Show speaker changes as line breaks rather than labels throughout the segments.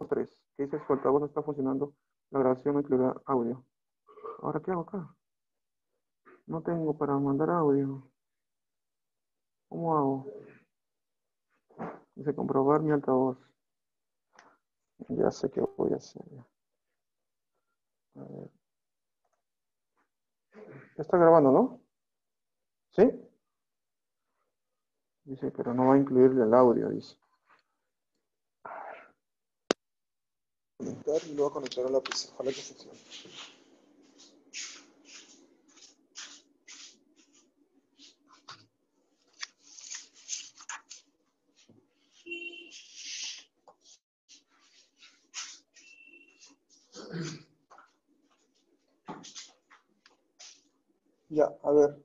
3, que dice su altavoz no está funcionando, la grabación no incluirá audio. ¿Ahora qué hago acá? No tengo para mandar audio. ¿Cómo hago? Dice comprobar mi altavoz. Ya sé qué voy a hacer. A ver. Ya está grabando, ¿no? ¿Sí? Dice, pero no va a incluir el audio, dice. Conectar y lo voy a conectar a la PC. Ojalá que funcione. Ya, a ver.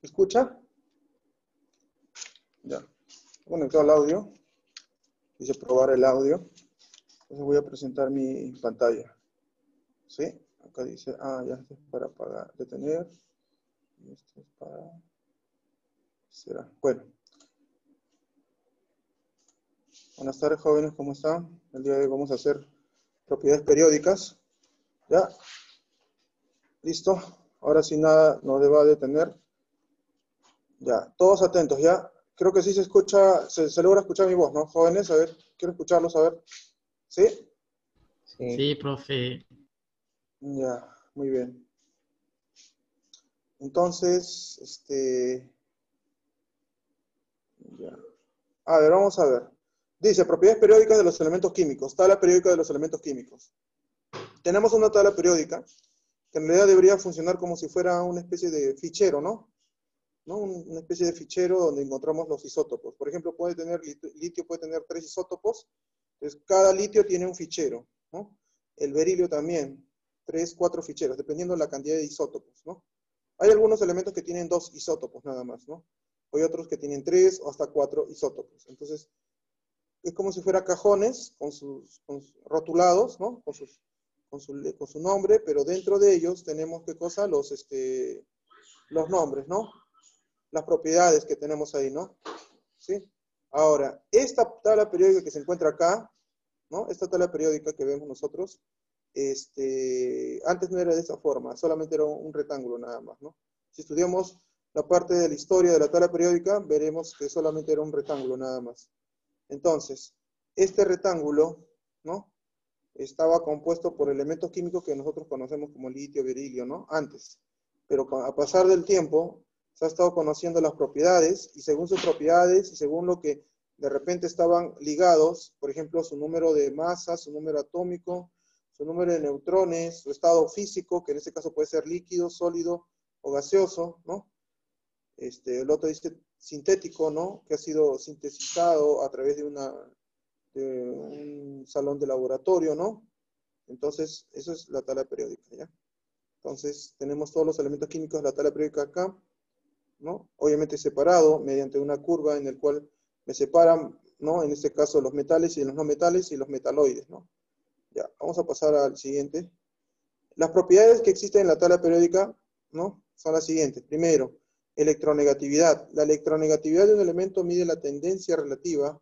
¿Me escucha? Ya. He conectado el audio. Dice probar el audio. Entonces voy a presentar mi pantalla. ¿Sí? Acá dice, ya esto es para apagar, detener. Y esto es para... Será. Bueno. Buenas tardes, jóvenes, ¿cómo están? El día de hoy vamos a hacer propiedades periódicas. ¿Ya? ¿Listo? Ahora sí nada nos deba detener. Ya, todos atentos, ¿ya? Creo que sí se escucha, se logra escuchar mi voz, ¿no? Jóvenes, a ver, quiero escucharlos, a ver. ¿Sí?
Sí, profe.
Ya, muy bien. Entonces, ya. A ver, vamos a ver. Dice, propiedades periódicas de los elementos químicos. Tabla periódica de los elementos químicos. Tenemos una tabla periódica que en realidad debería funcionar como si fuera una especie de fichero, ¿no? Una especie de fichero donde encontramos los isótopos. Por ejemplo, puede tener litio puede tener 3 isótopos. Entonces, cada litio tiene un fichero, ¿no? El berilio también, 3, 4 ficheros, dependiendo de la cantidad de isótopos, ¿no? Hay algunos elementos que tienen 2 isótopos nada más, ¿no? Hay otros que tienen 3 o hasta 4 isótopos. Entonces, es como si fuera cajones con sus rotulados, ¿no? Con su nombre, pero dentro de ellos tenemos, ¿qué cosa? Los nombres, ¿no? Las propiedades que tenemos ahí, ¿no? ¿Sí? Ahora, esta tabla periódica que se encuentra acá, ¿no? Esta tabla periódica que vemos nosotros, antes no era de esa forma, solamente era un rectángulo nada más, ¿no? Si estudiamos la parte de la historia de la tabla periódica, veremos que solamente era un rectángulo nada más. Entonces, este rectángulo, ¿no? Estaba compuesto por elementos químicos que nosotros conocemos como litio, berilio, ¿no? Antes. Pero a pasar del tiempo, se ha estado conociendo las propiedades, y según sus propiedades, y según lo que de repente estaban ligados, por ejemplo, su número de masa, su número atómico, su número de neutrones, su estado físico, que en este caso puede ser líquido, sólido o gaseoso, ¿no? El otro dice sintético, ¿no? Que ha sido sintetizado a través de un salón de laboratorio, ¿no? Entonces, eso es la tabla periódica, ¿ya? Entonces, tenemos todos los elementos químicos de la tabla periódica acá, ¿no? Obviamente separado mediante una curva en el cual me separan, ¿no? En este caso los metales y los no metales y los metaloides, ¿no? Ya, vamos a pasar al siguiente. Las propiedades que existen en la tabla periódica, ¿no? Son las siguientes. Primero, electronegatividad. La electronegatividad de un elemento mide la tendencia relativa,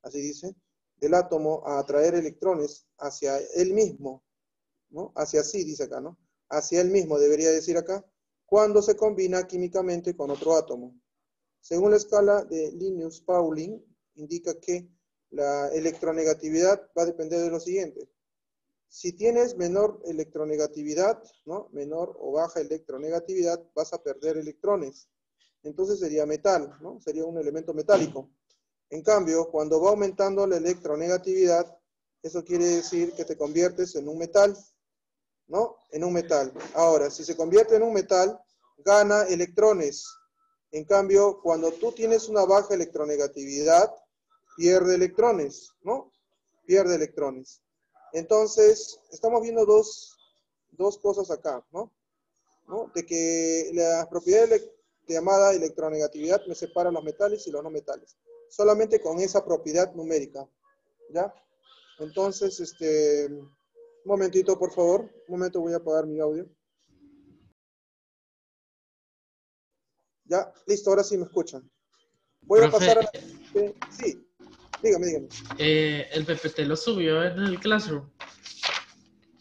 así dice, del átomo a atraer electrones hacia él mismo, ¿no? Hacia sí, dice acá, ¿no? Hacia él mismo, debería decir acá, cuando se combina químicamente con otro átomo. Según la escala de Linus-Pauling, indica que la electronegatividad va a depender de lo siguiente. Si tienes menor electronegatividad, ¿no? Menor o baja electronegatividad, vas a perder electrones. Entonces sería metal, ¿no? Sería un elemento metálico. En cambio, cuando va aumentando la electronegatividad, eso quiere decir que te conviertes en un metal, ¿no? En un metal. Ahora, si se convierte en un metal, gana electrones. En cambio, cuando tú tienes una baja electronegatividad, pierde electrones, ¿no? Pierde electrones. Entonces, estamos viendo dos cosas acá, ¿no? De que la propiedad llamada electronegatividad me separa los metales y los no metales. Solamente con esa propiedad numérica, ¿ya? Entonces, un momentito, por favor. Un momento, voy a apagar mi audio. Ya, listo, ahora sí me escuchan. Voy a
Profe,
pasar a la... Sí, Dígame, dígame.
¿El PPT lo subió en el Classroom?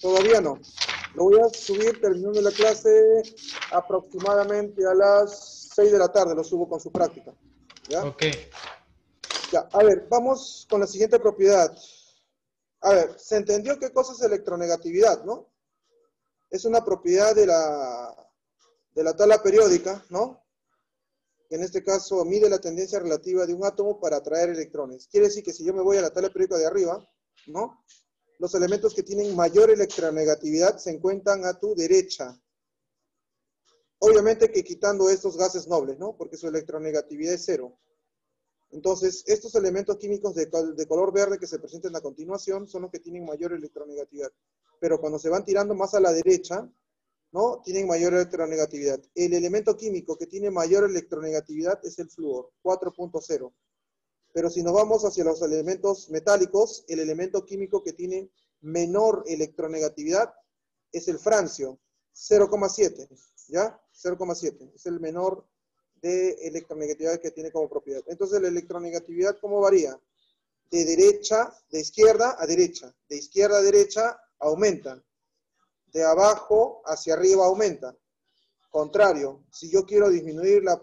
Todavía no. Lo voy a subir terminando la clase aproximadamente a las 6 de la tarde. Lo subo con su práctica. ¿Ya?
Ok.
Ya, a ver, vamos con la siguiente propiedad. A ver, se entendió qué cosa es electronegatividad, ¿no? Es una propiedad de la tabla periódica, ¿no? Que en este caso mide la tendencia relativa de un átomo para atraer electrones. Quiere decir que si yo me voy a la tabla periódica de arriba, ¿no? Los elementos que tienen mayor electronegatividad se encuentran a tu derecha. Obviamente que quitando estos gases nobles, ¿no? Porque su electronegatividad es cero. Entonces, estos elementos químicos de color verde que se presentan a continuación son los que tienen mayor electronegatividad. Pero cuando se van tirando más a la derecha, ¿no? Tienen mayor electronegatividad. El elemento químico que tiene mayor electronegatividad es el flúor, 4.0. Pero si nos vamos hacia los elementos metálicos, el elemento químico que tiene menor electronegatividad es el francio, 0,7. ¿Ya? 0,7. Es el menor de electronegatividad que tiene como propiedad. Entonces la electronegatividad, ¿cómo varía? De izquierda a derecha. De izquierda a derecha aumenta. De abajo hacia arriba aumenta. Contrario, si yo quiero disminuir la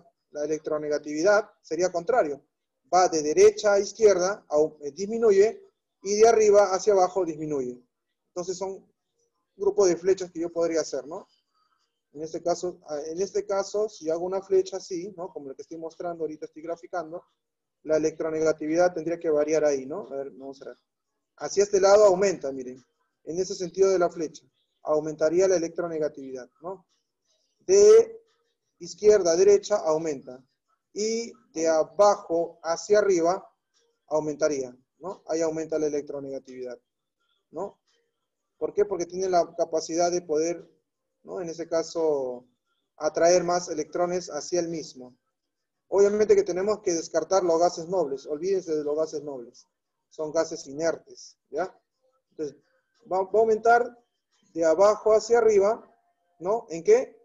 electronegatividad, sería contrario. Va de derecha a izquierda, disminuye, y de arriba hacia abajo disminuye. Entonces son un grupo de flechas que yo podría hacer, ¿no? En este caso, si hago una flecha así, ¿no? Como la que estoy mostrando, ahorita estoy graficando, la electronegatividad tendría que variar ahí, ¿no? A ver, vamos a ver. Hacia este lado aumenta, miren. En ese sentido de la flecha. Aumentaría la electronegatividad, ¿no? De izquierda a derecha aumenta. Y de abajo hacia arriba aumentaría, ¿no? Ahí aumenta la electronegatividad, ¿no? ¿Por qué? Porque tiene la capacidad de poder, ¿no? En ese caso, atraer más electrones hacia el mismo. Obviamente que tenemos que descartar los gases nobles. Olvídense de los gases nobles. Son gases inertes, ¿ya? Entonces, va a aumentar de abajo hacia arriba, ¿no? ¿En qué?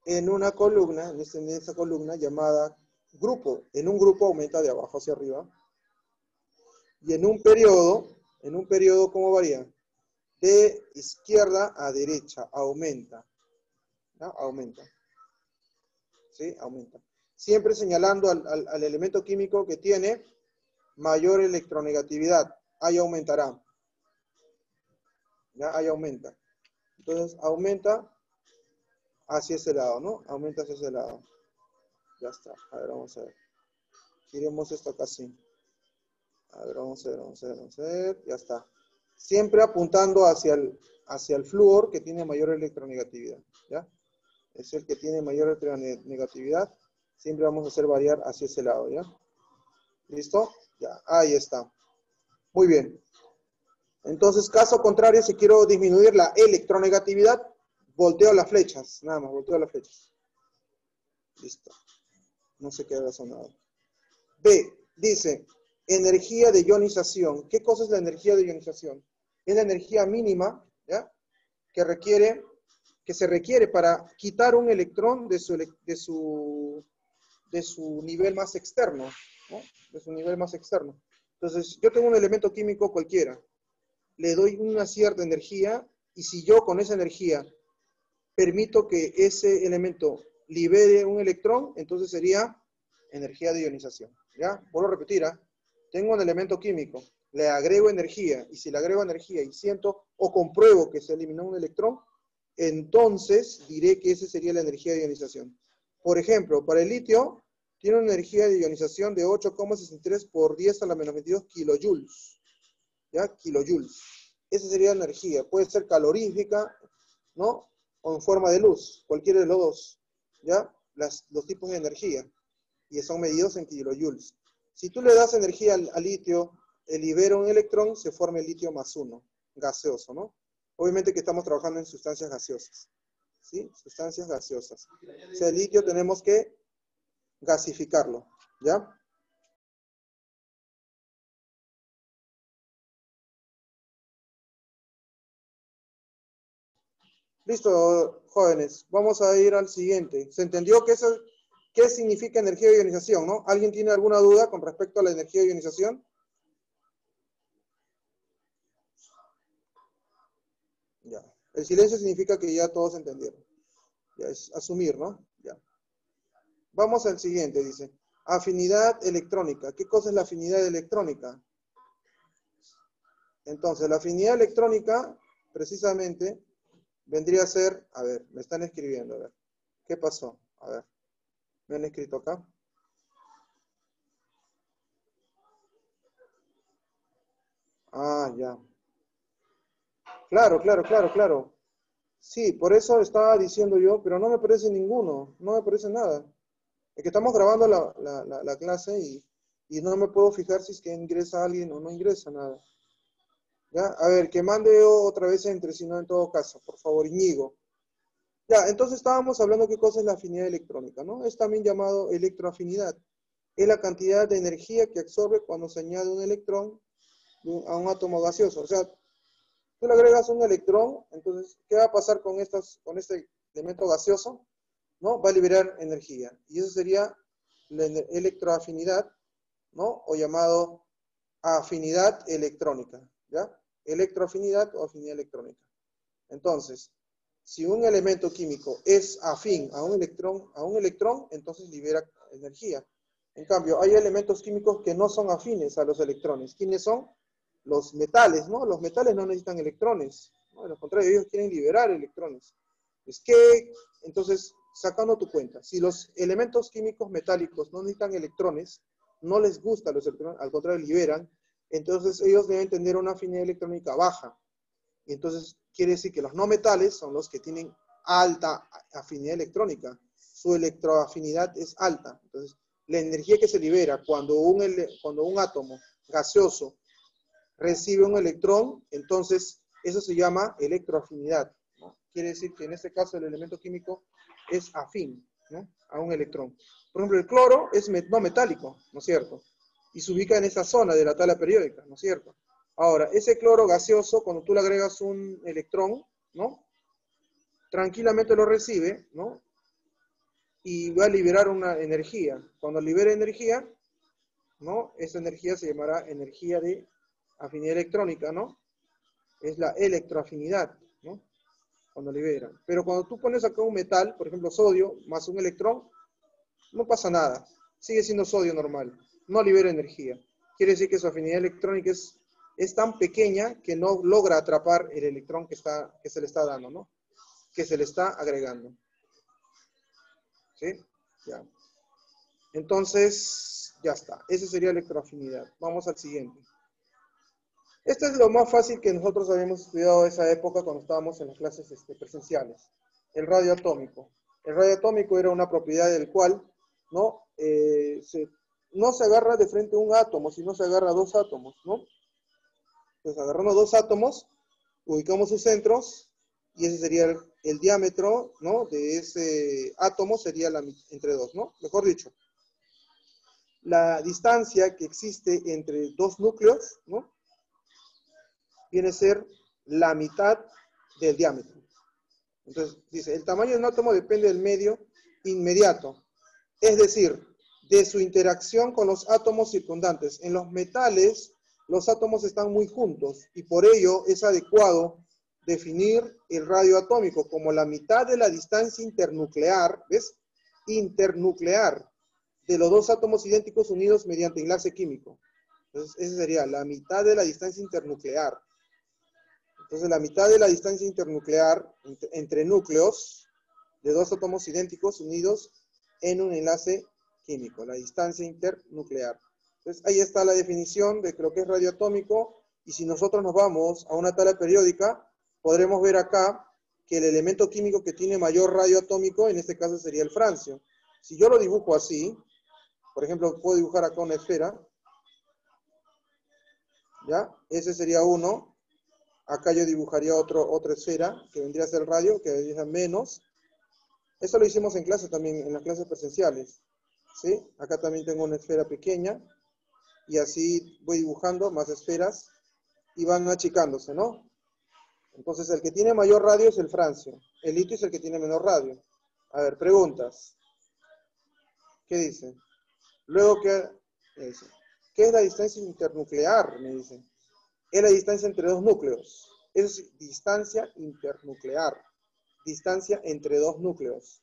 En una columna, en esta columna llamada grupo. En un grupo aumenta de abajo hacia arriba. Y en un periodo, ¿cómo varía? De izquierda a derecha, aumenta. ¿No? Aumenta. ¿Sí? Aumenta. Siempre señalando al elemento químico que tiene mayor electronegatividad. Ahí aumentará. ¿Ya? Ahí aumenta. Entonces, aumenta hacia ese lado, ¿no? Aumenta hacia ese lado. Ya está. A ver, vamos a ver. Giremos esto acá así. A ver, vamos a ver. Ya está. Siempre apuntando hacia el flúor que tiene mayor electronegatividad. ¿Ya? Es el que tiene mayor electronegatividad. Siempre vamos a hacer variar hacia ese lado. ¿Ya? ¿Listo? Ya. Ahí está. Muy bien. Entonces, caso contrario, si quiero disminuir la electronegatividad, volteo las flechas. Nada más, volteo las flechas. Listo. No se queda sonado. B, dice, energía de ionización. ¿Qué cosa es la energía de ionización? Es la energía mínima, ¿ya? Que se requiere para quitar un electrón de su nivel más externo, ¿no? De su nivel más externo. Entonces, yo tengo un elemento químico cualquiera. Le doy una cierta energía y si yo con esa energía permito que ese elemento libere un electrón, entonces sería energía de ionización. ¿Ya? Vuelvo a repetir, ¿ah? Tengo un elemento químico, le agrego energía, y si le agrego energía y siento o compruebo que se eliminó un electrón, entonces diré que esa sería la energía de ionización. Por ejemplo, para el litio, tiene una energía de ionización de 8,63 por 10 a la menos 22 kilojoules. ¿Ya? Kilojoules. Esa sería la energía. Puede ser calorífica, ¿no? O en forma de luz, cualquiera de los dos. ¿Ya? Los tipos de energía. Y son medidos en kilojoules. Si tú le das energía al litio, libera un electrón, se forma el litio más 1, gaseoso, ¿no? Obviamente que estamos trabajando en sustancias gaseosas. ¿Sí? Sustancias gaseosas. O sea, el litio tenemos que gasificarlo. ¿Ya? Listo, jóvenes. Vamos a ir al siguiente. ¿Se entendió que eso ¿Qué significa energía de ionización, no? ¿Alguien tiene alguna duda con respecto a la energía de ionización? Ya. El silencio significa que ya todos entendieron. Ya es asumir, ¿no? Ya. Vamos al siguiente, dice. Afinidad electrónica. ¿Qué cosa es la afinidad electrónica? Entonces, la afinidad electrónica, precisamente, vendría a ser, a ver, me están escribiendo, a ver. ¿Qué pasó? A ver, ¿me han escrito acá? Ah, ya. Claro. Sí, por eso estaba diciendo yo, pero no me parece ninguno, no me parece nada. Es que estamos grabando la clase y no me puedo fijar si es que ingresa alguien o no ingresa nada. ¿Ya? A ver, que mande otra vez entre, si no en todo caso, por favor, Íñigo. Ya, entonces estábamos hablando qué cosa es la afinidad electrónica, ¿no? Es también llamado electroafinidad. Es la cantidad de energía que absorbe cuando se añade un electrón a un átomo gaseoso. O sea, tú le agregas un electrón, entonces, ¿qué va a pasar con este elemento gaseoso? ¿No? Va a liberar energía. Y eso sería la electroafinidad, ¿no? O llamado afinidad electrónica, ¿ya? Electroafinidad o afinidad electrónica. Entonces, si un elemento químico es afín a un electrón, entonces libera energía. En cambio, hay elementos químicos que no son afines a los electrones. ¿Quiénes son? Los metales, ¿no? Los metales no necesitan electrones, ¿no? Al contrario, ellos quieren liberar electrones. Entonces, sacando tu cuenta, si los elementos químicos metálicos no necesitan electrones, no les gusta los electrones, al contrario, liberan, entonces ellos deben tener una afinidad electrónica baja. Y entonces quiere decir que los no metales son los que tienen alta afinidad electrónica. Su electroafinidad es alta. Entonces, la energía que se libera cuando un átomo gaseoso recibe un electrón, entonces eso se llama electroafinidad, ¿no? Quiere decir que en este caso el elemento químico es afín, ¿no? A un electrón. Por ejemplo, el cloro es no metálico, ¿no es cierto? Y se ubica en esa zona de la tabla periódica, ¿no es cierto? Ahora, ese cloro gaseoso, cuando tú le agregas un electrón, ¿no? Tranquilamente lo recibe, ¿no? Y va a liberar una energía. Cuando libera energía, ¿no? Esa energía se llamará energía de afinidad electrónica, ¿no? Es la electroafinidad, ¿no? Cuando libera. Pero cuando tú pones acá un metal, por ejemplo sodio, más un electrón, no pasa nada. Sigue siendo sodio normal. No libera energía. Quiere decir que su afinidad electrónica es tan pequeña que no logra atrapar el electrón que se le está dando, ¿no? Que se le está agregando. ¿Sí? Ya. Entonces, ya está. Esa sería electroafinidad. Vamos al siguiente. Esto es lo más fácil que nosotros habíamos estudiado en esa época cuando estábamos en las clases presenciales. El radio atómico. El radio atómico era una propiedad del cual no se agarra de frente a un átomo, sino se agarra a dos átomos, ¿no? Entonces agarramos dos átomos, ubicamos sus centros, y ese sería el diámetro, ¿no? De ese átomo sería entre dos, ¿no? Mejor dicho, la distancia que existe entre dos núcleos, ¿no? Viene a ser la mitad del diámetro. Entonces, dice, el tamaño de un átomo depende del medio inmediato, es decir, de su interacción con los átomos circundantes. En los metales, los átomos están muy juntos y por ello es adecuado definir el radio atómico como la mitad de la distancia internuclear, ¿ves? Internuclear de los dos átomos idénticos unidos mediante enlace químico. Entonces, esa sería la mitad de la distancia internuclear. Entonces, la mitad de la distancia internuclear entre núcleos de dos átomos idénticos unidos en un enlace químico, la distancia internuclear. Entonces, ahí está la definición de lo que es radioatómico, y si nosotros nos vamos a una tabla periódica, podremos ver acá que el elemento químico que tiene mayor radio atómico, en este caso sería el francio. Si yo lo dibujo así, por ejemplo, puedo dibujar acá una esfera, ¿ya? Ese sería uno. Acá yo dibujaría otra esfera, que vendría a ser el radio, que vendría a ser menos. Eso lo hicimos en clase también, en las clases presenciales, ¿sí? Acá también tengo una esfera pequeña, y así voy dibujando más esferas, y van achicándose, ¿no? Entonces, el que tiene mayor radio es el francio. El litio es el que tiene menor radio. A ver, preguntas. ¿Qué dice? Luego, ¿qué dice? ¿Qué es la distancia internuclear? Me dice. Es la distancia entre dos núcleos. Es distancia internuclear. Distancia entre dos núcleos.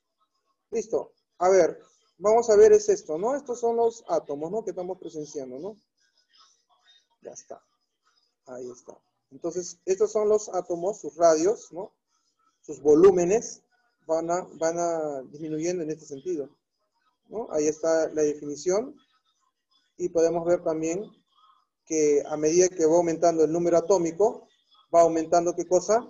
Listo. A ver, vamos a ver es esto, ¿no? Estos son los átomos, ¿no? Que estamos presenciando, ¿no? Ya está. Ahí está. Entonces, estos son los átomos, sus radios, ¿no? Sus volúmenes van a disminuyendo en este sentido, ¿no? Ahí está la definición. Y podemos ver también que a medida que va aumentando el número atómico, va aumentando ¿qué cosa?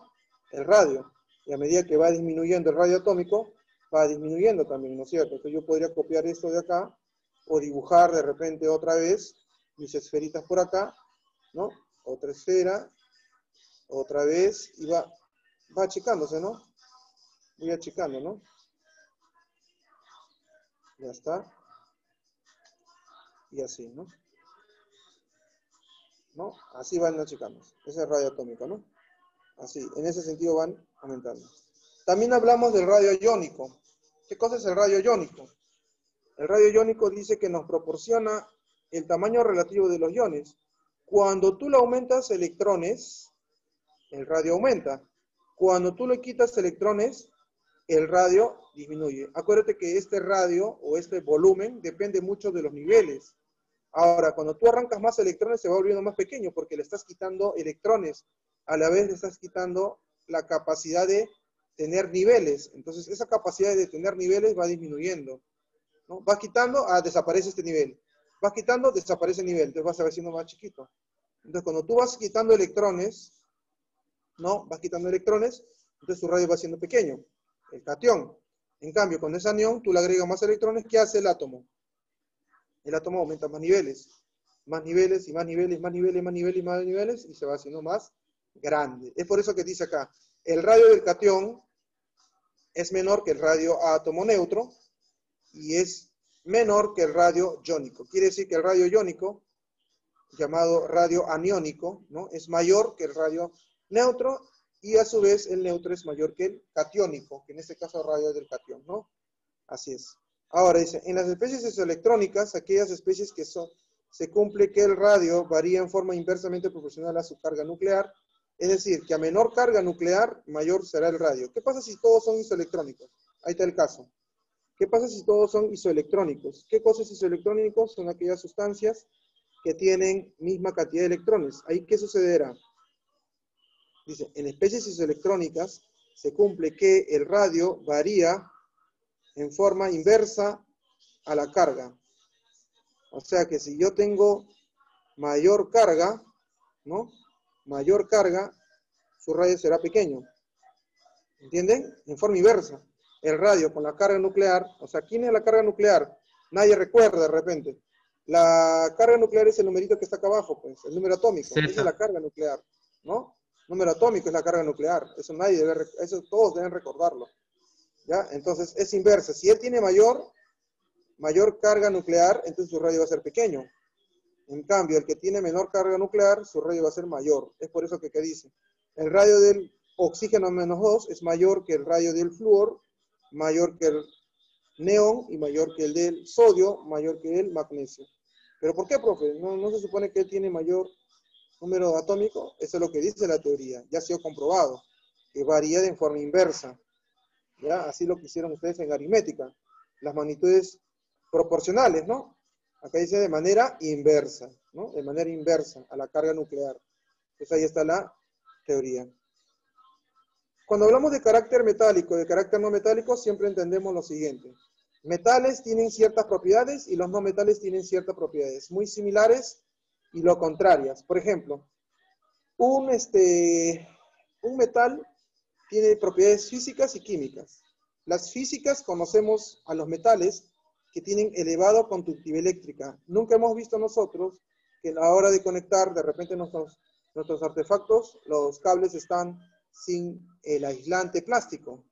El radio. Y a medida que va disminuyendo el radio atómico, va disminuyendo también, ¿no es cierto? Entonces yo podría copiar esto de acá, o dibujar de repente otra vez mis esferitas por acá, ¿no? Otra esfera, otra vez, y va achicándose, ¿no? Voy achicando, ¿no? Ya está. Y así, ¿no? ¿No? Así van achicando. Ese es el radio atómico, ¿no? Así, en ese sentido van aumentando. También hablamos del radio iónico. ¿Qué cosa es el radio iónico? El radio iónico dice que nos proporciona el tamaño relativo de los iones. Cuando tú le aumentas electrones, el radio aumenta. Cuando tú le quitas electrones, el radio disminuye. Acuérdate que este radio o este volumen depende mucho de los niveles. Ahora, cuando tú arrancas más electrones, se va volviendo más pequeño porque le estás quitando electrones. A la vez le estás quitando la capacidad de tener niveles. Entonces, esa capacidad de tener niveles va disminuyendo, ¿no? Vas quitando, desaparece este nivel. Vas quitando, desaparece el nivel. Entonces vas a ver siendo más chiquito. Entonces, cuando tú vas quitando electrones, ¿no? Vas quitando electrones, entonces su radio va siendo pequeño. El catión. En cambio, con ese anión, tú le agregas más electrones. ¿Qué hace el átomo? El átomo aumenta más niveles y más niveles, más niveles, más niveles y más niveles, y se va haciendo más grande. Es por eso que dice acá, el radio del catión es menor que el radio átomo neutro y es menor que el radio iónico. Quiere decir que el radio iónico, llamado radio aniónico, ¿no? Es mayor que el radio neutro y a su vez el neutro es mayor que el catiónico, que en este caso el radio del catión, ¿no? Así es. Ahora dice, en las especies isoelectrónicas, aquellas especies que se cumple que el radio varía en forma inversamente proporcional a su carga nuclear, es decir, que a menor carga nuclear, mayor será el radio. ¿Qué pasa si todos son isoelectrónicos? Ahí está el caso. ¿Qué pasa si todos son isoelectrónicos? ¿Qué cosas isoelectrónicos? Son aquellas sustancias que tienen misma cantidad de electrones. ¿Ahí qué sucederá? Dice, en especies isoelectrónicas se cumple que el radio varía en forma inversa a la carga. O sea que si yo tengo mayor carga, ¿no? Mayor carga, su radio será pequeño. ¿Entienden? En forma inversa. El radio con la carga nuclear, o sea, ¿quién es la carga nuclear? Nadie recuerda de repente. La carga nuclear es el numerito que está acá abajo, pues, el número atómico. Esa es la carga nuclear, ¿no? Número atómico es la carga nuclear. Eso nadie debe, eso todos deben recordarlo. ¿Ya? Entonces es inversa. Si él tiene mayor carga nuclear, entonces su radio va a ser pequeño. En cambio, el que tiene menor carga nuclear, su radio va a ser mayor. Es por eso que dice, el radio del oxígeno -2 es mayor que el radio del flúor, mayor que el neón y mayor que el del sodio, mayor que el magnesio. ¿Pero por qué, profe? ¿No se supone que él tiene mayor número atómico? Eso es lo que dice la teoría. Ya ha sido comprobado, que varía de forma inversa. ¿Ya? Así lo que hicieron ustedes en aritmética. Las magnitudes proporcionales, ¿no? Acá dice de manera inversa, ¿no? De manera inversa a la carga nuclear. Entonces ahí está la teoría. Cuando hablamos de carácter metálico y de carácter no metálico, siempre entendemos lo siguiente. Metales tienen ciertas propiedades y los no metales tienen ciertas propiedades muy similares y lo contrarias. Por ejemplo, un metal tiene propiedades físicas y químicas. Las físicas conocemos a los metales que tienen elevada conductividad eléctrica. Nunca hemos visto nosotros que a la hora de conectar de repente nuestros artefactos, los cables están sin el aislante plástico,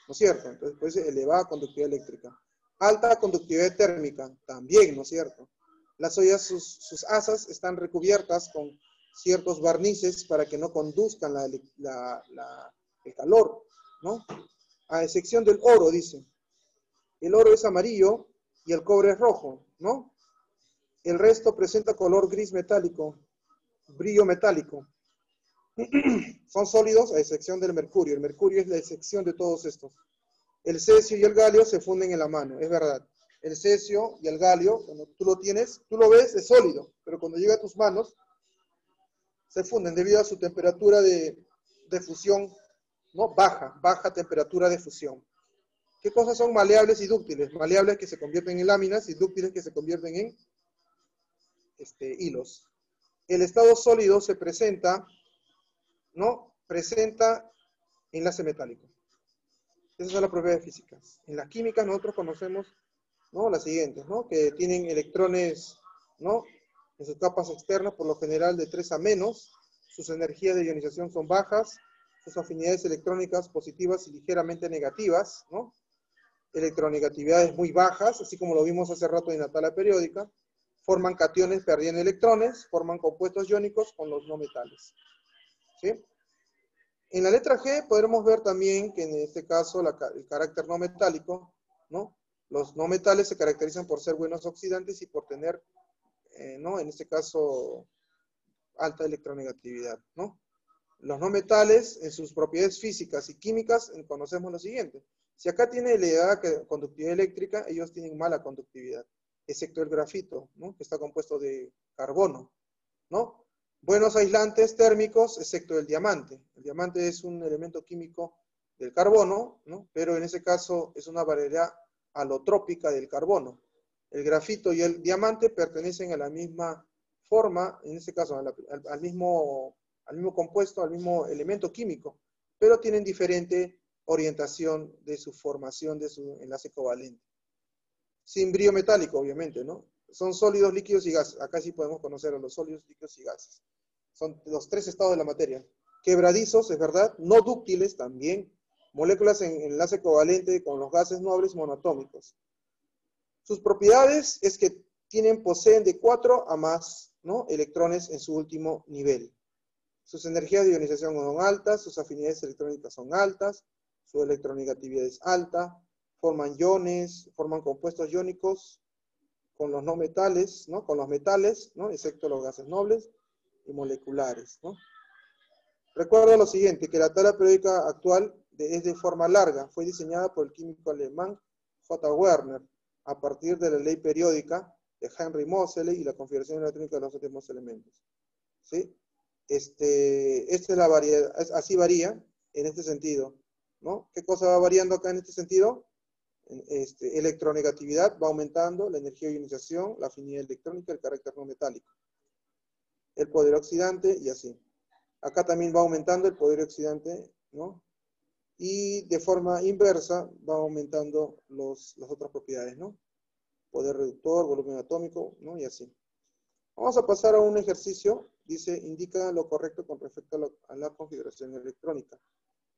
¿no es cierto? Entonces, pues elevada conductividad eléctrica. Alta conductividad térmica, también, ¿no es cierto? Las ollas, sus asas están recubiertas con ciertos barnices para que no conduzcan el calor, ¿no? A excepción del oro, dice. El oro es amarillo y el cobre es rojo, ¿no? El resto presenta color gris metálico, brillo metálico. Son sólidos a excepción del mercurio. El mercurio es la excepción de todos estos. El cesio y el galio se funden en la mano, es verdad. El cesio y el galio, cuando tú lo tienes, tú lo ves, es sólido, pero cuando llega a tus manos, se funden debido a su temperatura de fusión, ¿no? Baja temperatura de fusión. ¿Qué cosas son maleables y dúctiles? Maleables que se convierten en láminas y dúctiles que se convierten en hilos. El estado sólido se presenta, ¿no? Presenta enlace metálico. Esas son las propiedades físicas. En las químicas nosotros conocemos, ¿no? Las siguientes, ¿no? Que tienen electrones, ¿no? En sus capas externas, por lo general de 3 a menos. Sus energías de ionización son bajas. Sus afinidades electrónicas positivas y ligeramente negativas, ¿no? Electronegatividades muy bajas, así como lo vimos hace rato en la tabla periódica. Forman cationes perdiendo electrones, forman compuestos iónicos con los no metales. ¿Sí? En la letra G podremos ver también que en este caso el carácter no metálico, ¿no? Los no metales se caracterizan por ser buenos oxidantes y por tener, ¿no? En este caso, alta electronegatividad, ¿no? Los no metales, en sus propiedades físicas y químicas, conocemos lo siguiente. Si acá tiene elevada conductividad eléctrica, ellos tienen mala conductividad, excepto el grafito, ¿no? Que está compuesto de carbono, ¿no? Buenos aislantes térmicos, excepto el diamante. El diamante es un elemento químico del carbono, ¿no? Pero en ese caso es una variedad alotrópica del carbono. El grafito y el diamante pertenecen a la misma forma, en este caso al mismo compuesto, al mismo elemento químico, pero tienen diferente orientación de su formación de su enlace covalente. Sin brillo metálico, obviamente, ¿no? Son sólidos, líquidos y gases. Acá sí podemos conocer a los sólidos, líquidos y gases. Son los 3 estados de la materia. Quebradizos, es verdad, no dúctiles también. Moléculas en enlace covalente con los gases nobles monoatómicos. Sus propiedades es que poseen de 4 a más, ¿no? Electrones en su último nivel. Sus energías de ionización son altas, sus afinidades electrónicas son altas, su electronegatividad es alta, forman iones, forman compuestos iónicos con los no metales, ¿no? Con los metales, ¿no? Excepto los gases nobles y moleculares, ¿no? Recuerda lo siguiente, que la tabla periódica actual es de forma larga, fue diseñada por el químico alemán J. Werner, a partir de la ley periódica de Henry Moseley y la configuración electrónica de los últimos elementos. ¿Sí? Esta es la variedad, así varía en este sentido, ¿no? ¿Qué cosa va variando acá en este sentido? Electronegatividad va aumentando, la energía de ionización, la afinidad electrónica, el carácter no metálico, el poder oxidante y así. Acá también va aumentando el poder oxidante, ¿no? Y de forma inversa va aumentando las otras propiedades, ¿no? Poder reductor, volumen atómico, ¿no? Y así. Vamos a pasar a un ejercicio. Dice, indica lo correcto con respecto a la configuración electrónica.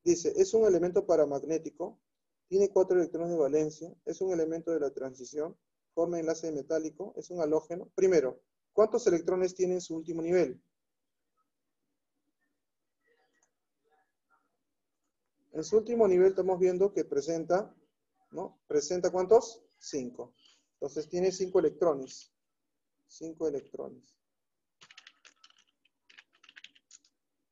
Dice, es un elemento paramagnético, tiene 4 electrones de valencia, es un elemento de la transición, forma enlace metálico, es un halógeno. Primero, ¿cuántos electrones tiene en su último nivel? En su último nivel estamos viendo que presenta, ¿no? ¿Presenta cuántos? 5. Entonces tiene 5 electrones. 5 electrones.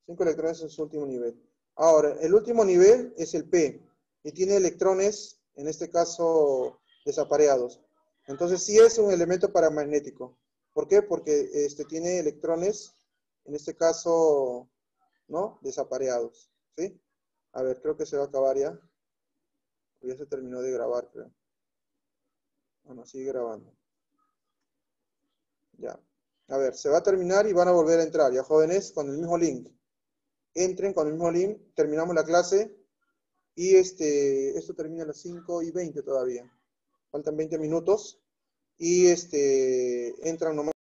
5 electrones en su último nivel. Ahora, el último nivel es el P. Y tiene electrones, en este caso, desapareados. Entonces sí es un elemento paramagnético. ¿Por qué? Porque tiene electrones, en este caso, ¿no? Desapareados. ¿Sí? A ver, creo que se va a acabar ya. Ya se terminó de grabar, creo. Bueno, sigue grabando. Ya. A ver, se va a terminar y van a volver a entrar, ya jóvenes, con el mismo link. Entren con el mismo link, terminamos la clase y esto termina a las 5:20 todavía. Faltan 20 minutos y entran nomás.